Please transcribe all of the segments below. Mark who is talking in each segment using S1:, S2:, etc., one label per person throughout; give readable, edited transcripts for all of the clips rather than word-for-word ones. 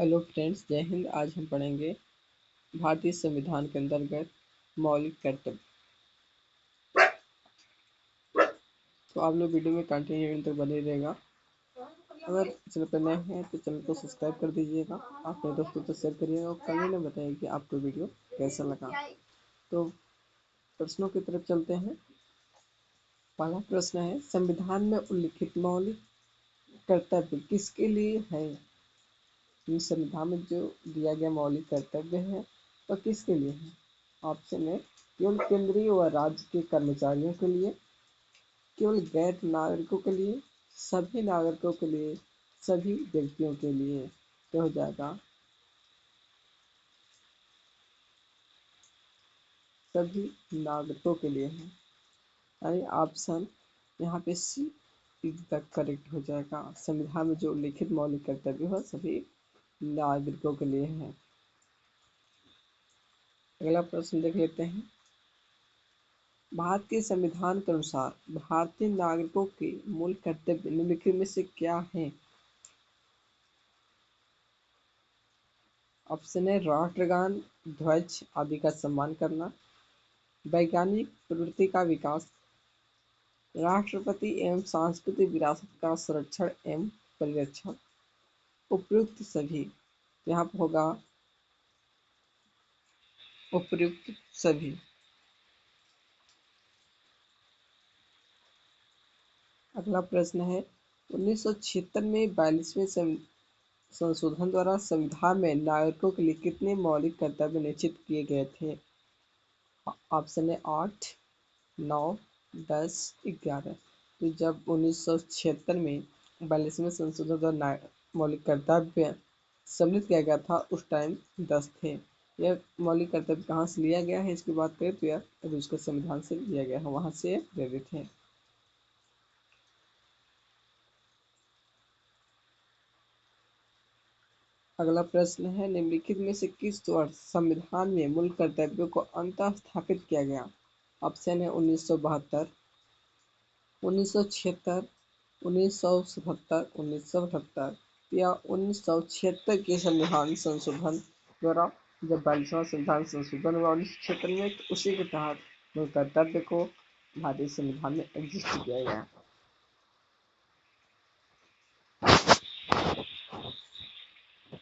S1: Hello friends, जय हिंद। आज हम पढ़ेंगे भारतीय संविधान के अंतर्गत मौलिक कर्तव्य। तो आप लोग वीडियो में कंटिन्यू तक बने रहेगा। अगर चैनल पर नए हैं तो चैनल को सब्सक्राइब कर दीजिएगा, अपने दोस्तों को शेयर करिएगा और कमेंट में बताइए कि आपको वीडियो कैसा लगा। तो प्रश्नों की तरफ चलते हैं। पहला प्रश्न है, संविधान में उल्लिखित मौलिक कर्तव्य किसके लिए है? संविधान में जो दिया गया मौलिक कर्तव्य है वह किसके लिए है? ऑप्शन है, केवल केंद्रीय व राज्य के कर्मचारियों के लिए, केवल गैर नागरिकों के लिए, सभी नागरिकों के लिए, सभी व्यक्तियों के लिए। तो हो जाएगा सभी नागरिकों के लिए है, यानी ऑप्शन यहाँ पे सी तक करेक्ट हो जाएगा। संविधान में जो लिखित मौलिक कर्तव्य है सभी नागरिकों के लिए है। अगला प्रश्न देख लेते हैं। भारत के संविधान के अनुसार भारतीय नागरिकों के मूल कर्तव्य निम्नलिखित में से क्या है? ऑप्शन है, राष्ट्रगान, ध्वज आदि का सम्मान करना, वैज्ञानिक प्रवृत्ति का विकास, राष्ट्रपति एवं सांस्कृतिक विरासत का संरक्षण एवं परिरक्षण, उपयुक्त सभी। यहाँ पर होगा उपयुक्त सभी। अगला प्रश्न है, 1976 में 42वें संशोधन द्वारा संविधान में नागरिकों के लिए कितने मौलिक कर्तव्य निश्चित किए गए थे? ऑप्शन है 8, 9, 10, 11। तो जब 1976 में 42वें संशोधन द्वारा मौलिक कर्तव्य सम्मिलित किया गया था उस टाइम 10 थे। यह मौलिक कर्तव्य कहाँ से लिया गया है इसकी बात करें तो यह रूस के संविधान से लिया गया है, वहां से प्रेरित है। अगला प्रश्न है, निम्नलिखित में से किस वर्ष संविधान में मूल कर्तव्यों को अंततः स्थापित किया गया? ऑप्शन है 1972, 1976, 1977, 1978 या 1976 के संविधान संशोधन द्वारा। जब 42वां संविधान संशोधन हुआ 1976 में तो उसी के तहत मूल कर्तव्य को भारतीय संविधान में एग्जिस्ट किया गया।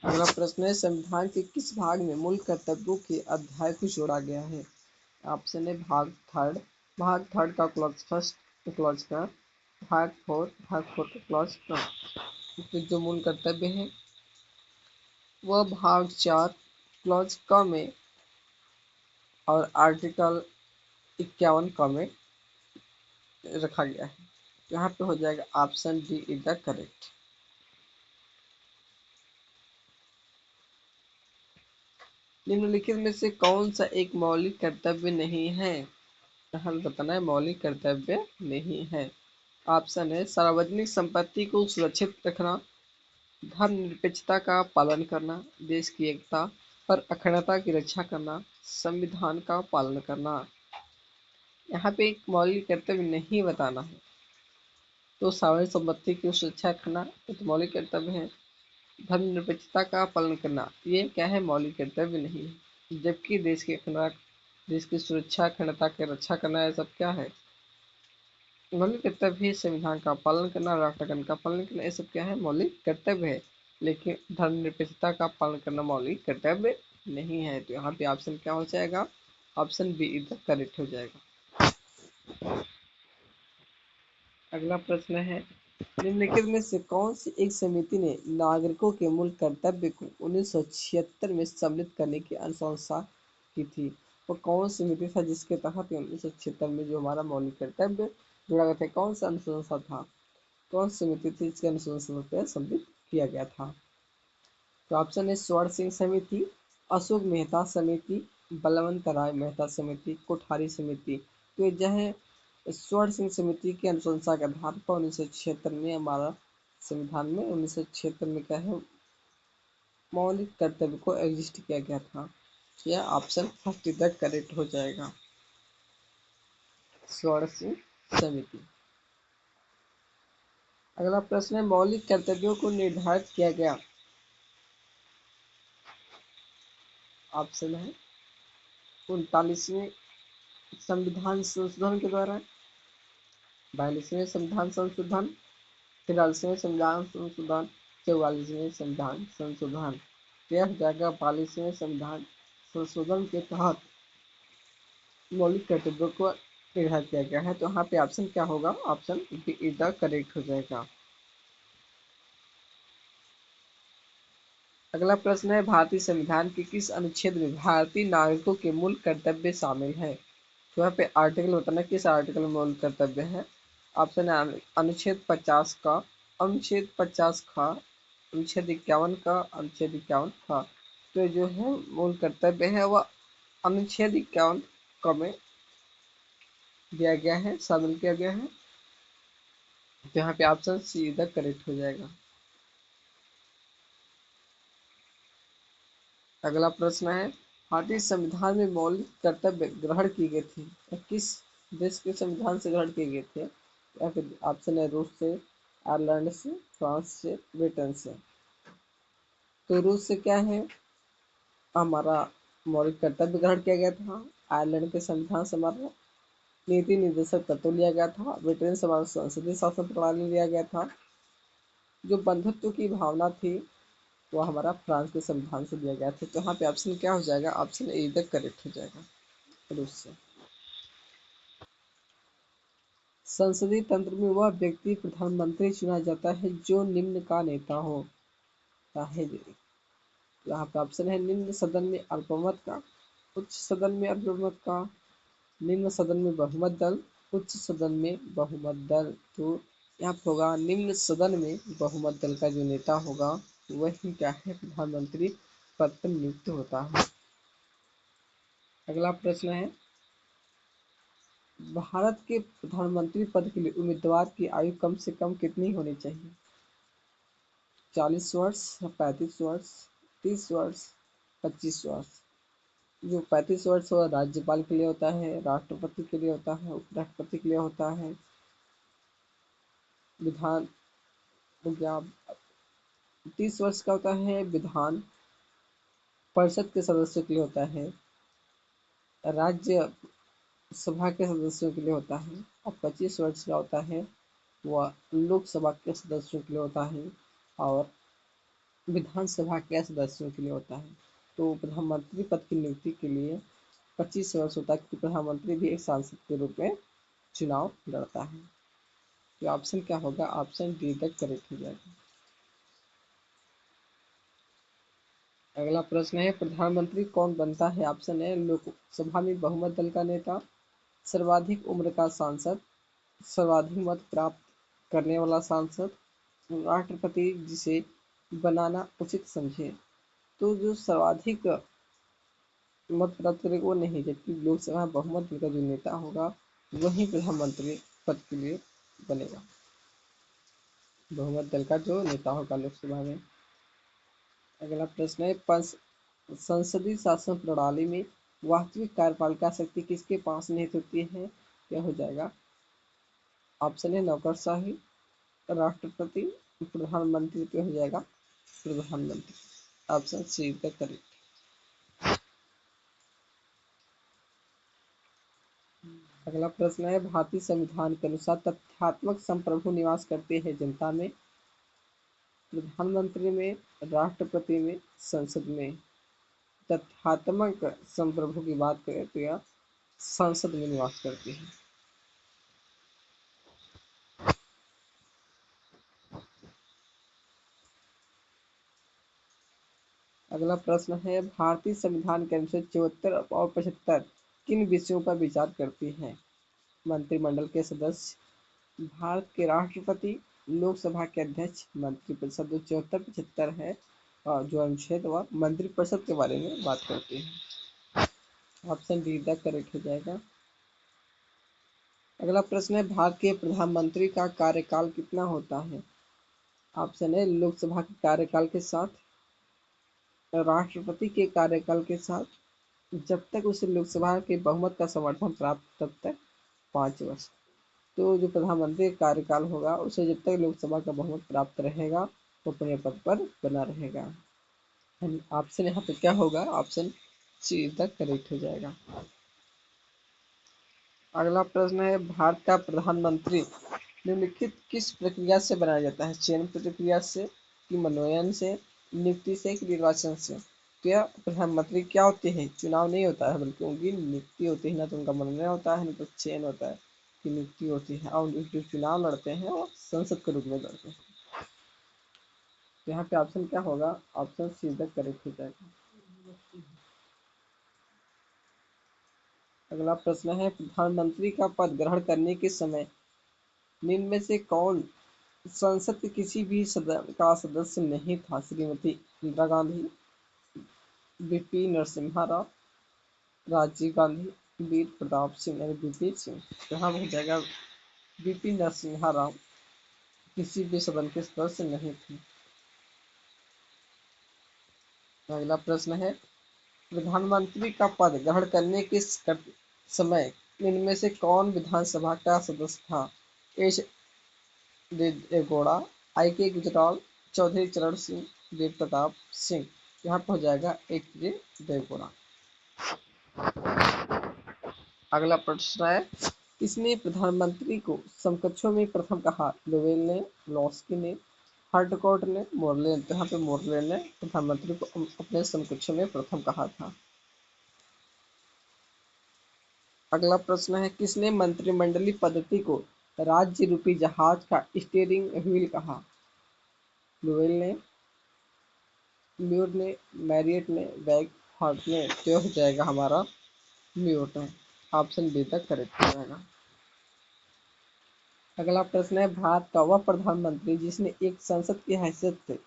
S1: अगला प्रश्न है, संविधान के किस भाग में मूल कर्तव्यों के अध्याय को जोड़ा गया है? ऑप्शन है, भाग थर्ड का क्लॉज फर्स्ट क्लॉज का, भाग फोर का क्लॉज का। तो जो मूल कर्तव्य है वह भाग 4 क्लॉज क में और आर्टिकल 51 क में रखा गया है। यहाँ पे हो जाएगा option D is the correct. निम्नलिखित में से कौन सा एक मौलिक कर्तव्य नहीं है? हमें बताना है मौलिक कर्तव्य नहीं है। ऑप्शन है, सार्वजनिक संपत्ति को सुरक्षित रखना, धर्मनिरपेक्षता का पालन करना, देश की एकता और अखंडता की रक्षा करना, संविधान का पालन करना। यहाँ पे एक मौलिक कर्तव्य नहीं बताना है, तो सार्वजनिक संपत्ति की सुरक्षा करना तो मौलिक कर्तव्य है। धर्मनिरपेक्षता का पालन करना ये क्या है? मौलिक कर्तव्य नहीं है। जबकि देश की अखंडता, देश की सुरक्षा, अखंडता की रक्षा करना ये सब क्या है? मौलिक कर्तव्य है। संविधान का पालन करना, राष्ट्रगान का पालन करना ये सब क्या है? मौलिक कर्तव्य है। लेकिन धर्मनिरपेक्षता का पालन करना मौलिक कर्तव्य नहीं है। तो यहाँ पे ऑप्शन क्या हो जाएगा? Option B is the correct हो जाएगा। अगला प्रश्न है, निम्नलिखित में से कौन सी एक समिति ने नागरिकों के मूल कर्तव्य को 1976 में सम्मिलित करने की अनुशंसा की थी? वो कौन सी समिति था जिसके तहत 1976 में जो हमारा मौलिक कर्तव्य जोड़ा गया था? कौन सा अनुशंसा था? कौन सी समिति थी जिसके अनुशंसा पर सम्मिलित किया गया था? तो ऑप्शन है, स्वर्ण सिंह समिति, अशोक मेहता समिति, बलवंत राय मेहता समिति, कोठारी समिति। तो ये जो है स्वर्ण सिंह समिति की अनुशंसा के आधार पर 1976 में हमारा संविधान में 1976 में क्या है मौलिक कर्तव्य को एग्जिस्ट किया गया था। यह ऑप्शन फर्स्ट तक करेक्ट हो जाएगा, स्वर्ण सिंह समिति। अगला प्रश्न है, मौलिक कर्तव्यों को निर्धारित किया गया ऑप्शन है 39वें संविधान संशोधन के द्वारा, 42वें संविधान संशोधन, 43वें संविधान संशोधन, 44वें संविधान संशोधन। यह हो जाएगा 42वें संविधान संशोधन के तहत मौलिक कर्तव्यों को निर्धारित किया गया है। तो यहाँ पे ऑप्शन क्या होगा? Option B is the correct हो जाएगा। अगला प्रश्न है, भारतीय संविधान के किस अनुच्छेद में भारतीय नागरिकों के मूल कर्तव्य शामिल है? तो यहाँ पे आर्टिकल बताना किस आर्टिकल में मूल कर्तव्य है। ऑप्शन है अनुच्छेद 50 का, अनुच्छेद 50 का, अनुच्छेद 51 का, अनुच्छेद 51 का। तो जो है मूल कर्तव्य है वह अनुच्छेद 51 का में दिया गया है, शामिल किया गया है। तो यहाँ पे ऑप्शन सी इधर करेक्ट हो जाएगा। अगला प्रश्न है, भारतीय संविधान में मौलिक कर्तव्य ग्रहण किए गए थे, तो किस देश के संविधान से ग्रहण किए गए थे? या फिर ऑप्शन है रूस से, आयरलैंड से, फ्रांस से, ब्रिटेन से। तो रूस से क्या है, हमारा मौलिक कर्तव्य ग्रहण किया गया था। आयरलैंड के संविधान से हमारा नीति निर्देशक तत्व लिया गया था। ब्रिटेन से हमारा संसदीय शासन प्रणाली लिया गया था। जो बंधुत्व की भावना थी वो हमारा फ्रांस के संविधान से दिया गया था। तो यहाँ पे ऑप्शन क्या हो जाएगा? ऑप्शन ए इधर करेक्ट हो जाएगा, रूस से। संसदीय तंत्र में वह व्यक्ति प्रधानमंत्री चुना जाता है जो निम्न का नेता हो, चाहे यहाँ पे ऑप्शन है निम्न सदन में अल्पमत का, उच्च सदन में अल्पमत का, निम्न सदन में बहुमत दल, उच्च सदन में बहुमत दल। तो यहाँ पे होगा निम्न सदन में बहुमत दल का जो नेता होगा वही क्या है, प्रधानमंत्री पद पर नियुक्त होता है। अगला प्रश्न है, भारत के प्रधानमंत्री पद के लिए उम्मीदवार की आयु कम से कम कितनी होनी चाहिए? 40 वर्ष, 35 वर्ष, 30 वर्ष, 25 वर्ष। जो 35 वर्ष वह राज्यपाल के लिए होता है, राष्ट्रपति के लिए होता है, उपराष्ट्रपति के लिए होता है, विधान या 30 वर्ष का होता है विधान परिषद के सदस्यों के लिए होता है, राज्य सभा के सदस्यों के लिए होता है, और 25 वर्ष का होता है वह लोकसभा के सदस्यों के लिए होता है और विधानसभा के सदस्यों के लिए होता है। तो प्रधानमंत्री पद की नियुक्ति के लिए 25 वर्ष होता है, क्योंकि प्रधानमंत्री भी एक सांसद के रूप में चुनाव लड़ता है। तो ऑप्शन क्या होगा? ऑप्शन डी तक करेक्ट हो जाएगा। अगला प्रश्न है, प्रधानमंत्री कौन बनता है? ऑप्शन है लोकसभा में बहुमत दल का नेता, सर्वाधिक उम्र का सांसद, सर्वाधिक मत प्राप्त करने वाला सांसद, राष्ट्रपति जिसे बनाना उचित समझे। तो जो सर्वाधिक मत प्राप्त करेगा वो नहीं, जबकि लोकसभा बहुमत का जो नेता होगा वही प्रधानमंत्री पद के लिए बनेगा, बहुमत दल का जो नेता होगा लोकसभा में। अगला प्रश्न है, संसदीय शासन प्रणाली में वास्तविक कार्यपालिका शक्ति किसके पास निहित होती है? क्या हो जाएगा? ऑप्शन है नौकरशाही, राष्ट्रपति, प्रधानमंत्री पे हो जाएगा प्रधानमंत्री। ऑप्शन सी का करेक्ट। अगला प्रश्न है, भारतीय संविधान के अनुसार तथ्यात्मक संप्रभु निवास करते हैं जनता में, प्रधानमंत्री में, राष्ट्रपति में, संसद में। तथ्यात्मक संप्रभु की बात करें तो यह संसद में निवास करती है। अगला प्रश्न है, भारतीय संविधान के अनुच्छेद 74 और 75 किन विषयों पर विचार करती है? मंत्रिमंडल के सदस्य, भारत के राष्ट्रपति, लोकसभा के अध्यक्ष, मंत्रिपरिषद। जो 74-75 है और जो अनुच्छेद वह मंत्रिपरिषद के बारे में बात करती है। ऑप्शन डी द करेक्ट हो जाएगा। अगला प्रश्न है, भारत के प्रधानमंत्री का कार्यकाल कितना होता है? ऑप्शन है लोकसभा के कार्यकाल के साथ, राष्ट्रपति के कार्यकाल के साथ, जब तक उसे लोकसभा के बहुमत का समर्थन प्राप्त तब तक 5 वर्ष। तो जो प्रधानमंत्री का कार्यकाल होगा उसे जब तक लोकसभा का बहुमत प्राप्त रहेगा वो अपने पद पर बना रहेगा। ऑप्शन यहाँ पे क्या होगा? ऑप्शन सीधा करेक्ट हो जाएगा। अगला प्रश्न है, भारत का प्रधानमंत्री निम्नलिखित किस प्रक्रिया से बनाया जाता है? चयन प्रक्रिया से, कि मनोनयन से, नियुक्ति से, कि निर्वाचन से? क्या प्रधानमंत्री क्या होते हैं? चुनाव नहीं होता है, बल्कि उनकी नियुक्ति होती है। ना तो उनका मनोनयन होता है, ना तो चयन होता है, कि नियुक्ति होती है। और जो चुनाव लड़ते हैं वो संसद के रूप में लड़ते हैं। तो यहाँ पे ऑप्शन क्या होगा? ऑप्शन सीधा करेक्ट हो जाएगा। अगला प्रश्न है, प्रधानमंत्री का पद ग्रहण करने के समय निम्न में से कौन संसद के किसी भी सदन का सदस्य नहीं था? श्रीमती इंदिरा गांधी, बीपी नरसिम्हा राव, राजीव गांधी, वीर प्रताप सिंह यानी बीपी सिंह। यहाँ हो जाएगा बीपी नरसिम्हा राव किसी भी सदन के सदस्य नहीं थे। अगला प्रश्न है, प्रधानमंत्री का पद ग्रहण करने के समय इनमें से कौन विधानसभा का सदस्य था? एच देवेगौड़ा, आई के गुजराल, चौधरी चरण सिंह, वीर प्रताप सिंह। यहाँ पर हो जाएगा एच देवेगौड़ा। अगला प्रश्न है, किसने प्रधानमंत्री को समकक्षों में प्रथम कहा? लोवेल ने, लॉस्की ने, हार्टकॉट ने, मोरले ने? तो यहाँ पे मोरले ने प्रधानमंत्री को अपने समकक्षों में प्रथम कहा था। अगला प्रश्न है, किसने मंत्रिमंडलीय पद्धति को राज्य रूपी जहाज का स्टीयरिंग व्हील कहा? लोवेल ने, म्यूर ने, मैरियट ने, बैग हार्ट ने? तो हो जाएगा हमारा म्यूर ने। ऑप्शन बी तक करेक्ट हो जाएगा। अगला प्रश्न है, भारत का वह प्रधानमंत्री जिसने एक संसद की हैसियत से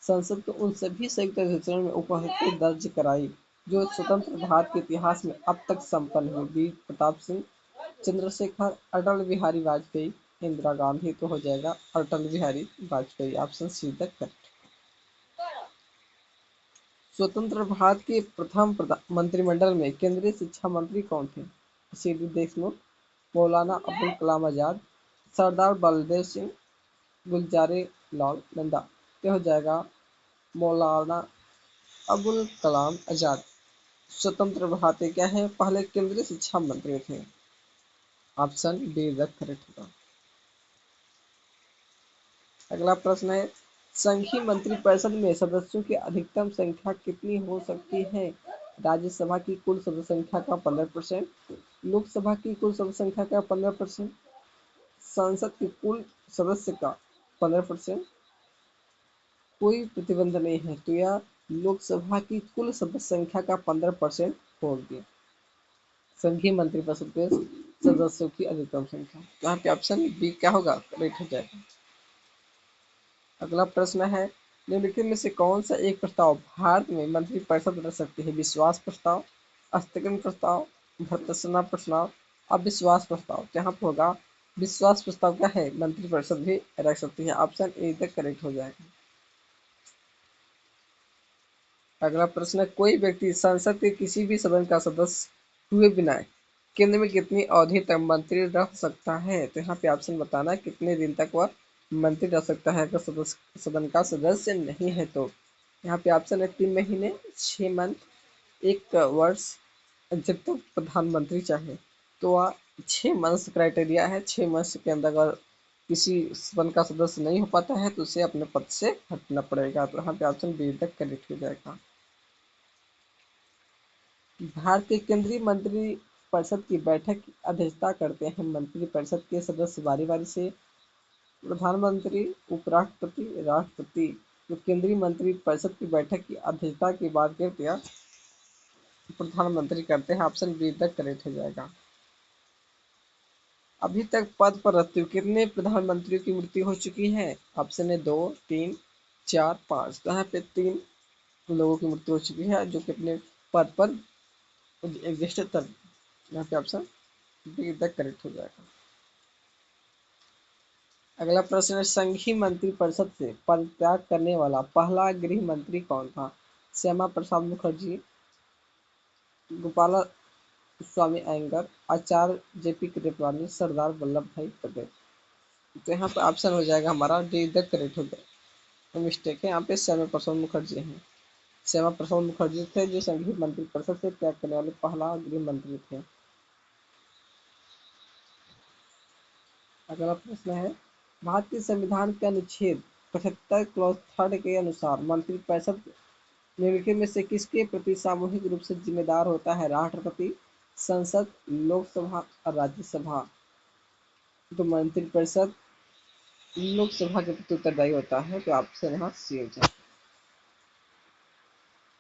S1: संसद के उन सभी संयुक्त अधिवेशनों में उपस्थिति दर्ज कराई जो स्वतंत्र भारत के इतिहास में अब तक संपन्न हुई? वीर प्रताप सिंह, चंद्रशेखर, अटल बिहारी वाजपेयी, इंदिरा गांधी? तो हो जाएगा अटल बिहारी वाजपेयी। ऑप्शन सी तक करेक्ट। स्वतंत्र भारत के प्रथम मंत्रिमंडल में केंद्रीय शिक्षा मंत्री कौन थे? सी.डी. देशमुख, मौलाना अबुल कलाम आजाद, सरदार बलदेव सिंह, गुलजारे लाल नंदा? ये हो जाएगा मौलाना अबुल कलाम आजाद। स्वतंत्र भारत के क्या है? पहले केंद्रीय शिक्षा मंत्री थे। ऑप्शन बी करेक्ट होगा। अगला प्रश्न है, संघीय मंत्रिपरिषद में सदस्यों की अधिकतम संख्या कितनी हो सकती है? राज्यसभा की कुल सदस्य संख्या का 15%, लोकसभा की कुल सदस्य संख्या का 15%, संसद के कुल सदस्य का 15%। कोई प्रतिबंध नहीं है, तो यह लोकसभा की कुल सदस्य संख्या का 15% होगी। संघीय मंत्रिपरिषद के सदस्यों की अधिकतम संख्या। यहाँ पे ऑप्शन बी क्या होगा? करेक्ट हो जाएगा। अगला प्रश्न है, निम्नलिखित में से कौन सा एक प्रस्ताव भारत में मंत्रिपरिषद रख सकती है? विश्वास प्रस्ताव, स्थगन प्रस्ताव, भर्त्सना प्रस्ताव, अविश्वास प्रस्ताव? यहाँ पर होगा विश्वास प्रस्ताव क्या है? मंत्रिपरिषद भी रख सकती है। ऑप्शन ए तक करेक्ट हो जाएगा। अगला प्रश्न है, कोई व्यक्ति संसद के किसी भी सदन का सदस्य हुए बिना केंद्र में कितनी अवधि तक मंत्री रह सकता है? तो यहाँ पे ऑप्शन बताना है कितने दिन तक वह मंत्री रह सकता है अगर सदन का सदस्य नहीं है तो। यहाँ पे ऑप्शन है 3 महीने, 6 मंथ, 1 वर्ष, जब तक प्रधानमंत्री चाहे। तो वह 6 मंथ्स क्राइटेरिया है। 6 मंथ्स के अंदर अगर किसी सदन का सदस्य नहीं हो पाता है तो उसे अपने पद से हटना पड़ेगा। तो यहाँ पे ऑप्शन बी तक करेक्ट हो जाएगा। भारत के केंद्रीय मंत्रिपरिषद की बैठक की अध्यक्षता करते हैं मंत्रिपरिषद के सदस्य बारी बारी से। प्रधानमंत्री, उपराष्ट्रपति, राष्ट्रपति। तो केंद्रीय मंत्रिपरिषद की बैठक की अध्यक्षता की बात करते हैं प्रधानमंत्री करते हैं। ऑप्शन बी तक करेक्ट हो जाएगा। अभी तक पद पर रहते हुए कितने प्रधानमंत्रियों की मृत्यु हो चुकी है? ऑप्शन है 2, 3, 4, 5। तो यहाँ पे 3 लोगों की मृत्यु हो चुकी है जो कि अपने पद पर एग्जिस्ट तब। यहाँ पे ऑप्शन बी तक करेक्ट हो जाएगा। अगला प्रश्न है, संघीय मंत्रिपरिषद से पदत्याग करने वाला पहला गृह मंत्री कौन था? श्यामा प्रसाद मुखर्जी, गोपाला स्वामी अयंगर, आचार्य जेपी कृपलानी, सरदार वल्लभ भाई पटेल? तो यहाँ पे ऑप्शन हो जाएगा हमारा डी द करेक्ट हो जाएगा। तो मिस्टेक है, यहाँ पे श्यामा प्रसाद मुखर्जी हैं। श्यामा प्रसाद मुखर्जी थे जो संघीय मंत्रिपरिषद से त्याग करने वाले पहला गृह मंत्री थे। अगला प्रश्न है, भारतीय संविधान के अनुच्छेद 75 क्लॉज थर्ड के अनुसार मंत्रिपरिषद निम्नलिखित में से किसके प्रति सामूहिक रूप से जिम्मेदार होता है? राष्ट्रपति, संसद, लोकसभा और राज्यसभा। तो मंत्रिपरिषद लोकसभा के प्रति उत्तरदायी होता है, तो ऑप्शन यहाँ सी हो जाए।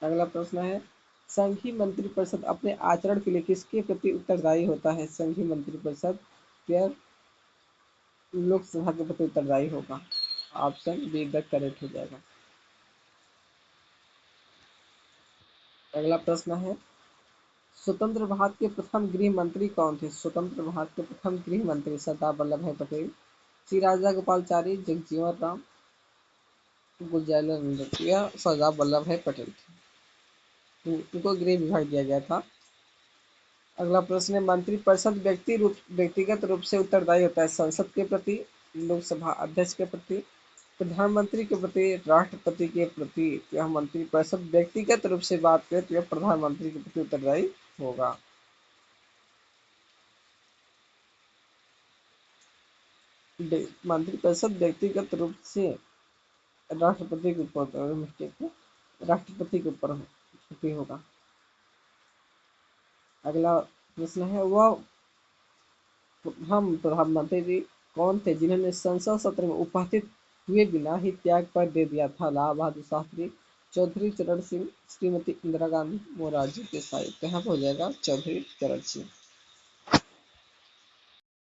S1: अगला प्रश्न है, संघीय मंत्रिपरिषद अपने आचरण के लिए किसके प्रति उत्तरदायी होता है? संघीय मंत्रिपरिषद क्या लोकसभा के प्रति उत्तरदायी होगा? ऑप्शन बी द करेक्ट हो जाएगा। अगला प्रश्न है, स्वतंत्र भारत के प्रथम गृह मंत्री कौन थे? स्वतंत्र भारत के प्रथम गृह मंत्री सरदार वल्लभ भाई पटेल, श्री राजा गोपालचारी, जगजीवन राम, गुलजारीलाल या सरदार वल्लभ भाई पटेल थे। उनको गृह विभाग दिया गया था। अगला प्रश्न है, मंत्रिपरिषद व्यक्तिगत रूप से उत्तरदायी होता है? संसद के प्रति, लोकसभा अध्यक्ष के प्रति, प्रधानमंत्री के प्रति, राष्ट्रपति के प्रति। यह मंत्रिपरिषद व्यक्तिगत रूप से बात करें तो यह प्रधानमंत्री के प्रति उत्तरदायी होगा। मंत्रिपरिषद व्यक्तिगत रूप से राष्ट्रपति के ऊपर मिस्टेक राष्ट्रपति के ऊपर छुट्टी होगा। अगला प्रश्न है, वह हम प्रधानमंत्री जी कौन थे जिन्होंने संसद सत्र में उपस्थित हुए बिना ही त्याग पर दे दिया था? लाल बहादुर शास्त्री, चौधरी चरण सिंह, श्रीमती इंदिरा गांधी, मोरारजी देसाई। तो यहाँ पर हो जाएगा चौधरी चरण सिंह।